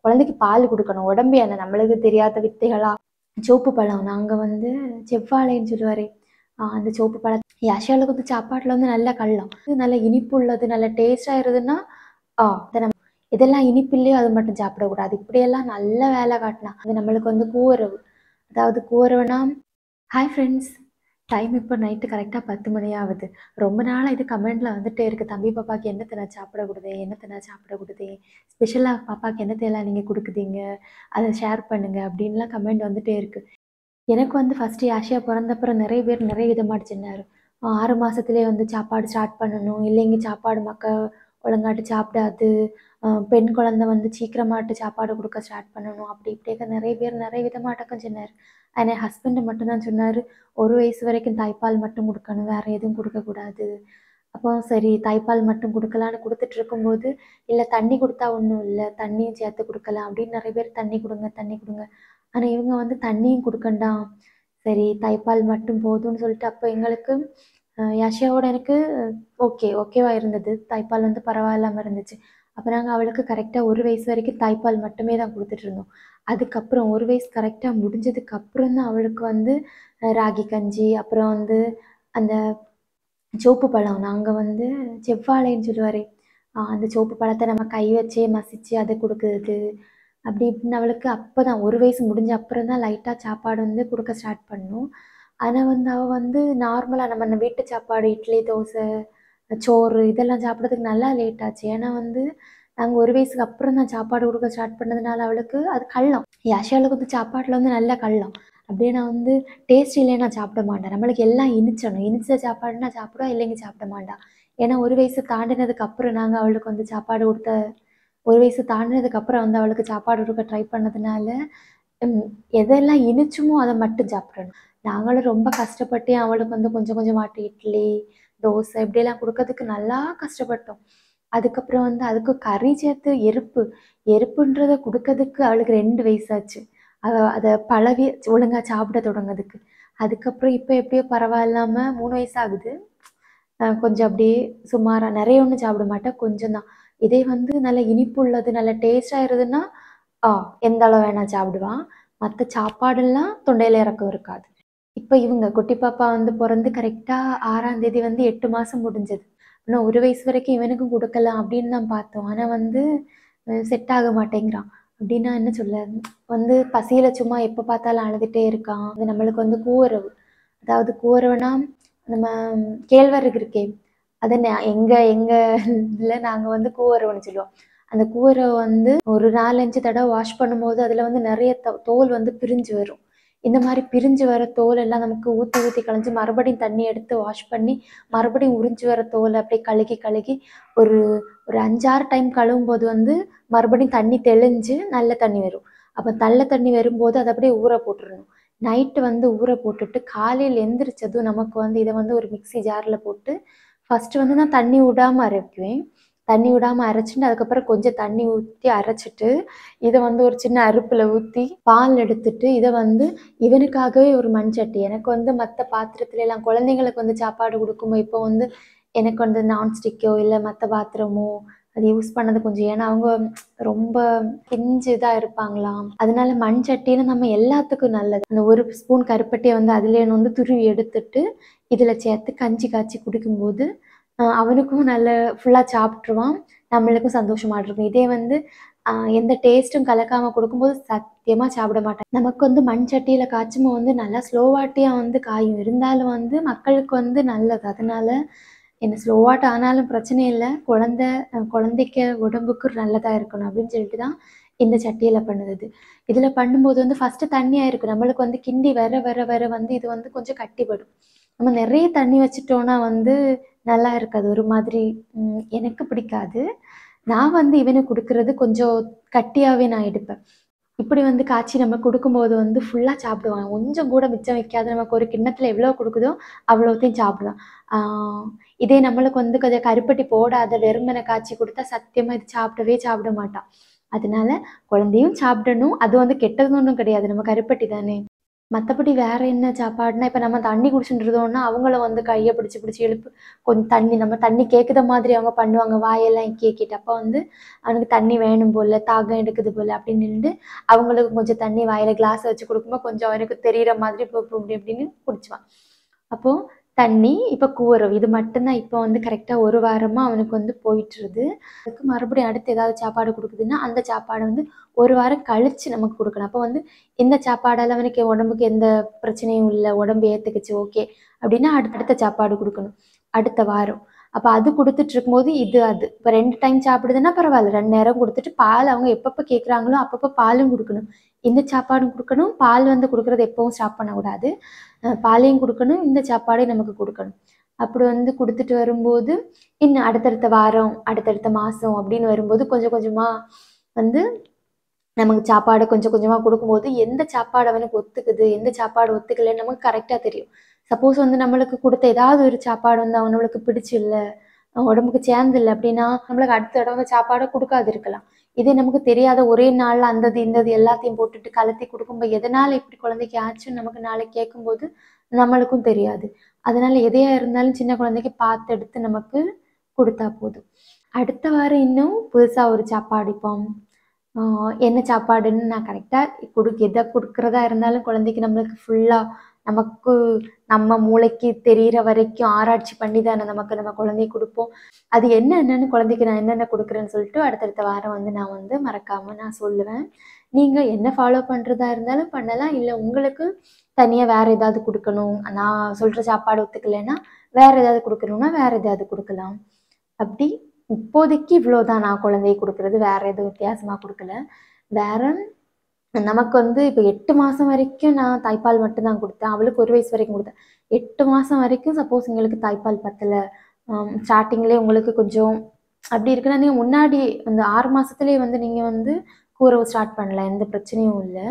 குழந்தைக்கு பால் கொடுக்கணும். உடம்பு என்ன நம்மளுக்கு தெரியாத வித்தைகளா? சோப்பு பழம் நாங்க வந்து செவ்வாழைன்னு சொல்லுவாரு. அந்த சோப்பு பழம் யாஷாவுக்கு வந்து சாப்பாட்டுல வந்து நல்ல கல்லம். நல்ல இனிப்பு உள்ளது, நல்ல டேஸ்ட் ஆயிருதுன்னா, இதை நம்ம இதெல்லாம் இனிப்பு இல்லையோ அது மட்டும் சாப்பிடக்கூடாது. இப்படியெல்லாம் நல்ல வேலை காட்டினா அது நம்மளுக்கு வந்து கூரவு. அதாவது கூரவுனா, ஹாய் ஃப்ரெண்ட்ஸ், டைம் இப்போ நைட்டு கரெக்டாக 10 மணி ஆகுது. ரொம்ப நாளாக இது கமெண்ட்டில் வந்துட்டே இருக்குது. தம்பி பாப்பாவுக்கு என்னத்தை நான் சாப்பிட கொடுதே, என்னத்தை நான் சாப்பிட கொடுதே, ஸ்பெஷலாக பாப்பாவுக்கு என்னத்தையெல்லாம் நீங்கள் கொடுக்குதீங்க, அதை ஷேர் பண்ணுங்க அப்படின்லாம் கமெண்ட் வந்துட்டே இருக்குது. எனக்கு வந்து ஃபஸ்ட்டு யாஷியா பிறந்தப்புறம் நிறைய பேர் நிறைய விதமாட்டு சொன்னார். 6 மாதத்துலேயே வந்து சாப்பாடு ஸ்டார்ட் பண்ணணும், இல்லைங்க சாப்பாடு ஒழுங்காட்டு சாப்பிடாது, பெண் குழந்தை வந்து சீக்கிரமாட்டு சாப்பாடு கொடுக்க ஸ்டார்ட் பண்ணணும், அப்படி இப்படியே நிறைய பேர் நிறைய விதமாட்டக்கும் சொன்னார். ஆனால் என் ஹஸ்பண்டு மட்டும்தான் சொன்னார், 1 வயசு வரைக்கும் தாய்ப்பால் மட்டும் கொடுக்கணும், வேறு எதுவும் கொடுக்கக்கூடாது. அப்போ சரி தாய்ப்பால் மட்டும் கொடுக்கலான்னு கொடுத்துட்டு இருக்கும்போது, இல்லை தண்ணி கொடுத்தா ஒன்றும் இல்லை, தண்ணியும் சேர்த்து கொடுக்கலாம் அப்படின்னு நிறைய பேர் தண்ணி கொடுங்க தண்ணி கொடுங்க. ஆனால் இவங்க வந்து தண்ணியும் கொடுக்கண்டாம், சரி தாய்ப்பால் மட்டும் போதும்னு சொல்லிட்டு அப்போ எங்களுக்கு யாஷியாவோட எனக்கு ஓகேவா இருந்தது. தாய்ப்பால் வந்து பரவாயில்லாமல் இருந்துச்சு. அப்போ நாங்கள் அவளுக்கு கரெக்டாக 1 வயசு வரைக்கும் தாய்ப்பால் மட்டுமே தான் கொடுத்துட்டு இருந்தோம். அதுக்கப்புறம் 1 வயசு கரெக்டாக முடிஞ்சதுக்கு அப்புறம் தான் அவளுக்கு வந்து ராகி கஞ்சி, அப்புறம் வந்து அந்த சோப்பு பழம் நாங்கள் வந்து செவ்வாழைன்னு சொல்லுவார். அந்த சோப்பு பழத்தை நம்ம கை வச்சே மசிச்சு அதை கொடுக்குறது, அப்படி இப்படின்னு அவளுக்கு அப்போ தான் 1 வயசு முடிஞ்ச அப்புறம் தான் லைட்டாக சாப்பாடு வந்து கொடுக்க ஸ்டார்ட் பண்ணோம். ஆனால் வந்து அவள் வந்து நார்மலாக நம்ம வீட்டு சாப்பாடு இட்லி தோசை சோறு இதெல்லாம் சாப்பிட்றதுக்கு நல்லா லேட் ஆச்சு. ஏன்னா வந்து நாங்கள் 1 வயசுக்கு அப்புறம் தான் சாப்பாடு கொடுக்க ஸ்டார்ட் பண்ணதுனால அவளுக்கு அது கல்லம். யாஷாவுக்கு வந்து சாப்பாட்டில் வந்து நல்ல கல்லம். அப்படியே நான் வந்து டேஸ்ட் இல்லைன்னா சாப்பிட மாட்டேன். நம்மளுக்கு எல்லாம் இனிச்சணும், இனிச்ச சாப்பாடுனா சாப்பிடுவா, இல்லைங்க சாப்பிட மாட்டா. ஏன்னா 1 வயசு தாண்டினதுக்கு அப்புறம் நாங்கள் அவளுக்கு வந்து சாப்பாடு கொடுத்த 1 வயசு தாண்டினதுக்கு அப்புறம் வந்து அவளுக்கு சாப்பாடு கொடுக்க ட்ரை பண்ணதுனால எதெல்லாம் இனிச்சுமோ அதை மட்டும் சாப்பிடணும். நாங்களும் ரொம்ப கஷ்டப்பட்டு அவளுக்கு வந்து கொஞ்சம் கொஞ்சமாட்டு இட்லி தோசை இப்படியெல்லாம் கொடுக்கறதுக்கு நல்லா கஷ்டப்பட்டோம். அதுக்கப்புறம் வந்து அதுக்கு கறி சேர்த்து எருப்புன்றதை கொடுக்கறதுக்கு அவளுக்கு 2 வயசாச்சு. அதை பழவி ஒழுங்காக சாப்பிட தொடங்கிறதுக்கு. அதுக்கப்புறம் இப்போ எப்படியோ பரவாயில்லாமல் 3 வயசு ஆகுது. கொஞ்சம் அப்படியே சுமாராக நிறைய ஒன்றும் சாப்பிட மாட்டேன், கொஞ்சம் தான். இதே வந்து நல்ல இனிப்பு உள்ளது நல்ல டேஸ்டாக இருதுன்னா எந்த அளவு வேணால் சாப்பிடுவான். மற்ற சாப்பாடெல்லாம் தொண்டையில் இறக்கம் இருக்காது. இப்போ இவங்க குட்டி பாப்பா வந்து பிறந்து கரெக்டாக 6ஆம் தேதி வந்து 8 மாதம் முடிஞ்சது. இன்னும் 1 வயசு வரைக்கும் இவனுக்கும் கொடுக்கலாம் அப்படின்னு தான் பார்த்தோம். ஆனால் வந்து செட் ஆக மாட்டேங்கிறான். அப்படின்னா என்ன சொல்ல, வந்து பசியில் சும்மா எப்போ பார்த்தாலும் அழுதுகிட்டே இருக்கான். அது நம்மளுக்கு வந்து கூரவு. அதாவது கூரவுனா நம்ம கேழ்வரகு இருக்கே, அதை எங்கள் இதில் நாங்கள் வந்து கூரவுன்னு சொல்லுவோம். அந்த கூரவை வந்து ஒரு 4-5 தடவை வாஷ் பண்ணும்போது அதில் வந்து நிறைய தோல் வந்து பிரிஞ்சு வரும். இந்த மாதிரி பிரிஞ்சு வர தோல் எல்லாம் நமக்கு ஊற்றி களைஞ்சி மறுபடியும் தண்ணி எடுத்து வாஷ் பண்ணி மறுபடியும் உறிஞ்சி வர தோல் அப்படியே கழுகி ஒரு 5-6 டைம் கழுவும் போது வந்து மறுபடியும் தண்ணி தெளிஞ்சு நல்ல தண்ணி வரும். அப்போ நல்ல தண்ணி வரும்போது அதை அப்படியே ஊற போட்டுடணும். நைட்டு வந்து ஊற போட்டுட்டு காலையில் எந்திரிச்சதும் நமக்கு வந்து இதை வந்து ஒரு மிக்சி ஜாரில் போட்டு ஃபஸ்ட்டு வந்து நான் தண்ணி விடாமல் அரைக்குவேன். தண்ணி விடாமல் அரைச்சிட்டு அதுக்கப்புறம் கொஞ்சம் தண்ணி ஊற்றி அரைச்சிட்டு இதை வந்து ஒரு சின்ன அருப்பில் ஊற்றி பால் எடுத்துட்டு இதை வந்து இவனுக்காகவே ஒரு மண் சட்டி, எனக்கு வந்து மற்ற பாத்திரத்துல எல்லாம் குழந்தைங்களுக்கு வந்து சாப்பாடு கொடுக்கும்போது இப்போ வந்து எனக்கு வந்து நான்ஸ்டிக்கோ இல்லை மற்ற பாத்திரமோ அது யூஸ் பண்ணது கொஞ்சம், ஏன்னா அவங்க ரொம்ப பிஞ்சு இதாக இருப்பாங்களாம். அதனால மண் சட்டின்னு நம்ம எல்லாத்துக்கும் நல்லது. அந்த 1 ஸ்பூன் கருப்பட்டியை வந்து அதுலேயே வந்து துருவி எடுத்துட்டு இதில் சேர்த்து கஞ்சி காய்ச்சி குடிக்கும்போது அவனுக்கும் நல்ல ஃபுல்லாக சாப்பிட்ருவான், நம்மளுக்கும் சந்தோஷமாக இருக்கும். இதே வந்து எந்த டேஸ்ட்டும் கலக்காமல் கொடுக்கும்போது சத்தியமாக சாப்பிட மாட்டேன். நமக்கு வந்து மண் சட்டியில் காய்ச்சும் வந்து நல்லா ஸ்லோவாட்டியாக வந்து காயும், இருந்தாலும் வந்து மக்களுக்கு வந்து நல்லது. அதனால என்ன ஸ்லோவாட் ஆனாலும் பிரச்சனை இல்லை, குழந்தைக்கு உடம்புக்கு நல்லதாக இருக்கணும் அப்படின்னு சொல்லிட்டு தான் இந்த சட்டியில் பண்ணுது. இதில் பண்ணும்போது வந்து ஃபஸ்ட்டு தண்ணியாக இருக்கும், நம்மளுக்கு வந்து கிண்டி வர வந்து இது வந்து கொஞ்சம் கட்டிப்படும். நம்ம நிறைய தண்ணி வச்சிட்டோன்னா வந்து நல்லா இருக்காது, ஒரு மாதிரி எனக்கு பிடிக்காது. நான் வந்து இவனுக்கு கொடுக்கறது கொஞ்சம் கட்டியாகவே நான் எடுப்பேன். இப்படி வந்து காய்ச்சி நம்ம கொடுக்கும்போது வந்து ஃபுல்லாக சாப்பிடுவாங்க, கொஞ்சம் கூட மிச்சம் வைக்காது. நமக்கு ஒரு கிண்ணத்தில் எவ்வளோ கொடுக்குதோ அவ்வளோத்தையும் சாப்பிடுவான். இதே நம்மளுக்கு வந்து கொஞ்சம் கருப்பட்டி போடாத வெறுமனை காய்ச்சி கொடுத்தா சத்தியமாக இது சாப்பிட மாட்டான். அதனால குழந்தையும் சாப்பிடணும், அது வந்து கெட்டதுன்னு ஒன்றும் கிடையாது, நம்ம கருப்பட்டி தானே. மற்றபடி வேறு என்ன சாப்பாடுனா இப்போ நம்ம தண்ணி குடிச்சுட்டு இருந்தோம்னா அவங்கள வந்து கையை பிடிச்சி பிடிச்சி எழுப்பு கொஞ்சம் தண்ணி நம்ம தண்ணி கேட்குற மாதிரி அவங்க பண்ணுவாங்க வாயெல்லாம் கேட்கிட்டு அப்போ வந்து அவனுக்கு தண்ணி வேணும் போல் தாகம் எடுக்குது போல் அப்படின்னு நின்று அவங்களுக்கு கொஞ்சம் தண்ணி வாயில் கிளாஸ் வச்சு கொடுக்கும்போது கொஞ்சம் அவனுக்கு தெரிகிற மாதிரி இப்போ இப்படி அப்படின்னு குடிச்சுவான். அப்போது தண்ணி இப்போ கூரம் இது மட்டும்தான் இப்போ வந்து கரெக்டாக ஒரு வாரமாக அவனுக்கு வந்து போயிட்டுருது. அதுக்கு மறுபடியும் அடுத்து ஏதாவது சாப்பாடு கொடுக்குதுன்னா அந்த சாப்பாடை வந்து ஒரு வாரம் கழித்து நமக்கு கொடுக்கணும். அப்போ வந்து இந்த சாப்பாடால் அவனுக்கு உடம்புக்கு எந்த பிரச்சனையும் இல்லை, உடம்பு ஏற்றுக்குச்சு ஓகே அப்படின்னா அடுத்த சாப்பாடு கொடுக்கணும் அடுத்த வாரம். அப்போ அது கொடுத்துட்டு இருக்கும்போது இது அது இப்போ 2 டைம் சாப்பிடுதுன்னா பரவாயில்ல, 2 நேரம் கொடுத்துட்டு பால் அவங்க எப்பப்போ கேட்குறாங்களோ அப்பப்போ பாலும் கொடுக்கணும், இந்த சாப்பாடும் கொடுக்கணும். பால் வந்து கொடுக்குறது எப்பவும் ஸ்டாப் பண்ணக்கூடாது, பாலையும் கொடுக்கணும், இந்த சாப்பாடையும் நமக்கு கொடுக்கணும். அப்படி வந்து கொடுத்துட்டு வரும்போது இன்னும் அடுத்தடுத்த வாரம் அடுத்தடுத்த மாதம் அப்படின்னு வரும்போது கொஞ்சம் கொஞ்சமாக வந்து நமக்கு சாப்பாடு கொஞ்சம் கொஞ்சமாக கொடுக்கும்போது எந்த சாப்பாடு அவனுக்கு ஒத்துக்குது எந்த சாப்பாடு ஒத்துக்கலைன்னு நமக்கு கரெக்டாக தெரியும். சப்போஸ் வந்து நம்மளுக்கு கொடுத்த ஏதாவது ஒரு சாப்பாடு வந்து அவனுக்கு பிடிச்சி இல்லை, உடம்புக்கு சேர்ந்து இல்லை அப்படின்னா நம்மளுக்கு அடுத்த தடவை சாப்பாடை கொடுக்காது இருக்கலாம். இதே நமக்கு தெரியாத ஒரே நாளில் அந்தது இந்தது எல்லாத்தையும் போட்டுட்டு கலத்தி கொடுக்கும்போது எதனால் இப்படி குழந்தைக்கு ஆச்சுன்னு நமக்கு நாளைக்கு கேட்கும்போது நம்மளுக்கும் தெரியாது. அதனால எதையா இருந்தாலும் சின்ன குழந்தைக்கு பார்த்து எடுத்து நமக்கு கொடுத்தா போதும். அடுத்த வாரம் இன்னும் புதுசாக ஒரு சாப்பாடு இப்போ என்ன சாப்பாடுன்னு நான் கரெக்டாக எதை கொடுக்குறதா இருந்தாலும் குழந்தைக்கு நம்மளுக்கு ஃபுல்லாக நமக்கு நம்ம மூளைக்கு தெரிகிற வரைக்கும் ஆராய்ச்சி பண்ணி தானே நம்ம குழந்தைக்கு கொடுப்போம். அது என்னென்னு குழந்தைக்கு நான் என்னென்ன கொடுக்குறேன்னு சொல்லிட்டு அடுத்தடுத்த வாரம் வந்து நான் வந்து மறக்காமல் நான் சொல்லுவேன். நீங்கள் என்ன ஃபாலோ பண்ணுறதா இருந்தாலும் பண்ணலாம், இல்லை உங்களுக்கு தனியாக வேறு ஏதாவது கொடுக்கணும், நான் சொல்கிற சாப்பாடு ஒத்துக்கலைன்னா வேறு ஏதாவது கொடுக்கணுன்னா வேறு ஏதாவது கொடுக்கலாம். அப்படி இப்போதைக்கு இவ்வளோதான் நான் குழந்தைக்கு கொடுக்குறது, வேறு எதுவும் வித்தியாசமாக கொடுக்கல. வேறு நமக்கு வந்து இப்போ 8 மாதம் வரைக்கும் நான் தாய்ப்பால் மட்டும்தான் கொடுத்தேன், அவளுக்கு 1 வயசு வரைக்கும் கொடுத்தேன். 8 மாதம் வரைக்கும் சப்போஸ் உங்களுக்கு தாய்ப்பால் பத்தலை, ஸ்டார்டிங்லேயே உங்களுக்கு கொஞ்சம் அப்படி இருக்குன்னா நீங்கள் முன்னாடி அந்த 6 மாதத்துலேயே வந்து நீங்கள் வந்து கூரவு ஸ்டார்ட் பண்ணல, எந்த பிரச்சனையும் இல்லை.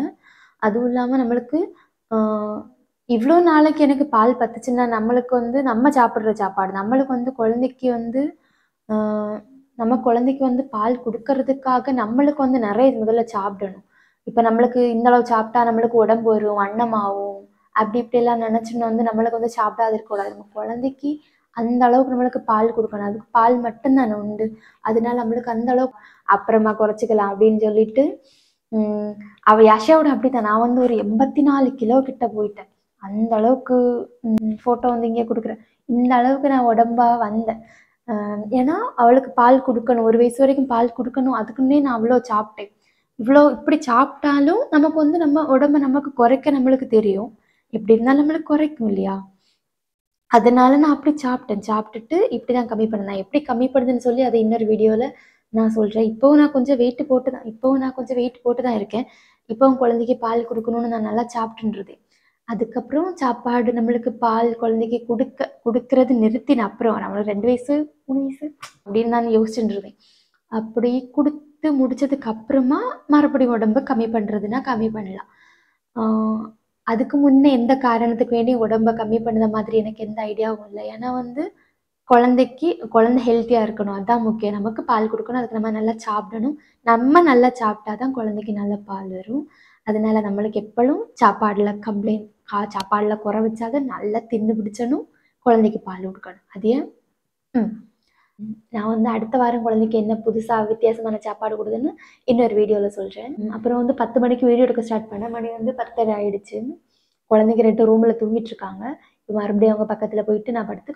அதுவும் இல்லாமல் நம்மளுக்கு இவ்வளோ நாளைக்கு எனக்கு பால் பத்துச்சுன்னா நம்மளுக்கு வந்து நம்ம சாப்பிட்ற சாப்பாடு நம்மளுக்கு வந்து குழந்தைக்கு வந்து நம்ம குழந்தைக்கு வந்து பால் கொடுக்கறதுக்காக நம்மளுக்கு வந்து நிறைய முதல்ல சாப்பிடணும். இப்போ நம்மளுக்கு இந்தளவு சாப்பிட்டா நம்மளுக்கு உடம்பு வரும், வண்ணமாகும், அப்படி இப்படியெல்லாம் நினச்சின்னு வந்து நம்மளுக்கு வந்து சாப்பிடாது இருக்கக்கூடாது. நம்ம குழந்தைக்கு அந்த அளவுக்கு நம்மளுக்கு பால் கொடுக்கணும், அதுக்கு பால் மட்டும்தானே உண்டு. அதனால நம்மளுக்கு அந்த அளவுக்கு அப்புறமா குறைச்சிக்கலாம் அப்படின்னு சொல்லிட்டு அவள் யஷாவோட அப்படித்தான். நான் வந்து ஒரு 84 கிலோ கிட்ட போயிட்டேன். அந்த அளவுக்கு ஃபோட்டோ வந்து இங்கே கொடுக்குறேன். இந்த அளவுக்கு நான் உடம்பாக வந்தேன். ஏன்னா அவளுக்கு பால் கொடுக்கணும், 1 வயசு வரைக்கும் பால் கொடுக்கணும், அதுக்குன்னே நான் அவ்வளோ சாப்பிட்டேன். இப்படி சாப்பிட்டாலும் நமக்கு வந்து நம்ம உடம்பை நமக்கு குறைக்க நம்மளுக்கு தெரியும், எப்படி இருந்தாலும் நம்மளுக்கு குறைக்கும் இல்லையா. அதனால நான் அப்படி சாப்பிட்டுட்டு இப்படி தான் கம்மி பண்ணேன். எப்படி கம்மி பண்ணுதுன்னு சொல்லி அதை இன்னொரு வீடியோவில் நான் சொல்கிறேன். இப்போவும் நான் கொஞ்சம் வெயிட் போட்டு தான் இருக்கேன். இப்போவும் குழந்தைக்கு பால் கொடுக்கணும்னு நான் நல்லா சாப்பிட்டுருந்தேன். அதுக்கப்புறம் சாப்பாடு நம்மளுக்கு பால் குழந்தைக்கு கொடுக்கறது நிறுத்தின அப்புறம் நம்மளுக்கு 2 வயசு 3 வயசு அப்படின்னு நான் யோசிச்சுட்டு இருந்தேன். அப்படி கொடுத்து முடிச்சதுக்கு அப்புறமா மறுபடியும் உடம்பு கம்மி பண்ணுறதுனா கம்மி பண்ணலாம். அதுக்கு முன்னே எந்த காரணத்துக்கு வேண்டி உடம்பை கம்மி பண்ணுற மாதிரி எனக்கு எந்த ஐடியாவும் இல்லை. ஏன்னா வந்து குழந்தை ஹெல்த்தியாக இருக்கணும், அதுதான் முக்கியம். நமக்கு பால் கொடுக்கணும், அதுக்கு நம்ம நல்லா சாப்பிடணும். நம்ம நல்லா சாப்பிட்டா தான் குழந்தைக்கு நல்ல பால் வரும். அதனால நம்மளுக்கு எப்பளும் சாப்பாடில் குறை வச்சாத நல்லா தின்னு பிடிச்சணும், குழந்தைக்கு பால் கொடுக்கணும். அதே நான் வந்து அடுத்த வாரம் குழந்தைக்கு என்ன புதுசாக வித்தியாசமான சாப்பாடு கொடுதுன்னு இன்னொரு வீடியோவில் சொல்கிறேன். அப்புறம் வந்து 10 மணிக்கு வீடியோ எடுக்க ஸ்டார்ட் பண்ணேன். மணி வந்து 10:30 ஆகிடுச்சு. குழந்தைக்கு 2 ரூமில் தூங்கிட்டு இருக்காங்க. இப்போ மறுபடியும் அவங்க பக்கத்தில் போயிட்டு நான் படுத்து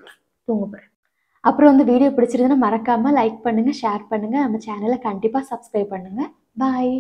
தூங்க போகிறேன். அப்புறம் வந்து வீடியோ பிடிச்சிருந்ததுன்னா மறக்காமல் லைக் பண்ணுங்கள், ஷேர் பண்ணுங்கள், நம்ம சேனலை கண்டிப்பாக சப்ஸ்கிரைப் பண்ணுங்கள். பாய்.